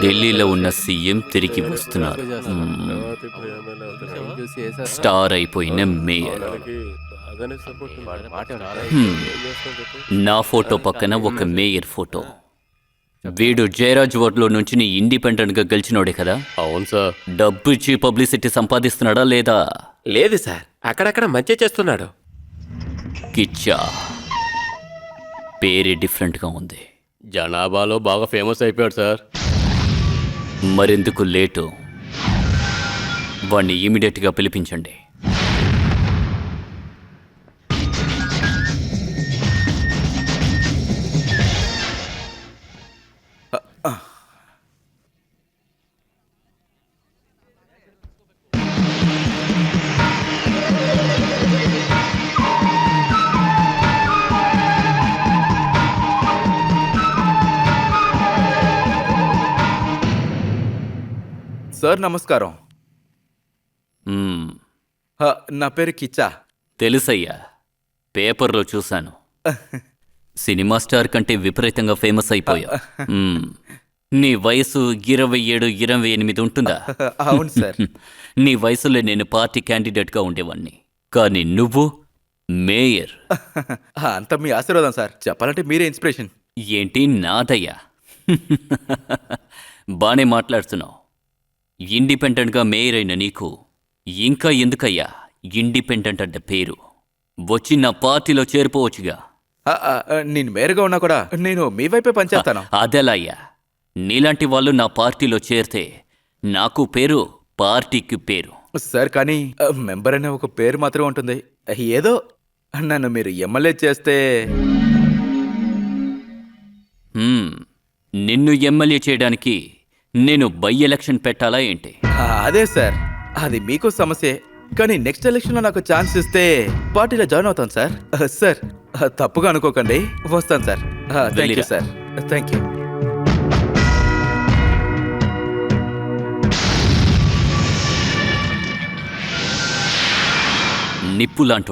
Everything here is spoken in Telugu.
ఢిల్లీలో ఉన్న సీఎం తిరిగి వస్తున్నారు. స్టార్ అయిపోయిన మేయర్. నా ఫోటో పక్కన ఒక మేయర్ ఫోటో. వీడు జయరాజ్ వార్డులో నుంచి నీ ఇండిపెండెంట్ గా గెలిచినోడే కదా? అవును సార్. డబ్బు ఇచ్చి పబ్లిసిటీ సంపాదిస్తున్నాడా లేదా? లేదు సార్, అక్కడక్కడ మంచి చేస్తున్నాడు. కిచ్చా పేరే డిఫరెంట్ గా ఉంది. జనాభాలో బాగా ఫేమస్ అయిపోయాడు సార్. మరెందుకు లేటు? వాణ్ణి ఇమీడియట్ గా పిలిపించండి. సార్ నమస్కారం. మ్మ్. నా పేరు కిచ్చా. తెలుసయ్యా, పేపర్లో చూశాను. సినిమా స్టార్ కంటే విపరీతంగా ఫేమస్ అయిపోయా. నీ వయసు 27, 28 ఉంటుందా? అవును సార్. నీ వయసులో నేను పార్టీ క్యాండిడేట్గా ఉండేవాణ్ణి, కానీ నువ్వు మేయర్. అంత మీ ఆశీర్వాదం సార్. చెప్పాలంటే మీరే ఇన్స్పిరేషన్. ఏంటి నాదయ్యా? బానే మాట్లాడుతున్నావు. ఇండిపెండెంట్గా మేయర్ అయిన నీకు ఇంకా ఎందుకయ్యా ఇండిపెండెంట్ అంటే పేరు? వచ్చి నా పార్టీలో చేరిపోవచ్చుగా. నేను మేయర్గా ఉన్నా కూడా నేను మీ వైపే పనిచేస్తాను. అదెలా అయ్యా? నీలాంటి వాళ్ళు నా పార్టీలో చేరితే నాకు పేరు, పార్టీకి పేరు. సార్ కానీ మెంబర్ అనే ఒక పేరు మాత్రమే ఉంటుంది. ఏదో నన్ను మీరు ఎమ్మెల్యే చేస్తే. నిన్ను ఎమ్మెల్యే చేయడానికి నేను బై ఎలక్షన్ పెట్టాలా ఏంటి? అదే సార్, అది మీకు సమస్యే. కానీ నెక్స్ట్ ఎలక్షన్లో నాకు ఛాన్స్ ఇస్తే పార్టీలో జాయిన్ అవుతాను సార్. సార్ తప్పుగా అనుకోకండి, వస్తాను sir. Thank you sir. Thank you. నిప్పు లాంటోడు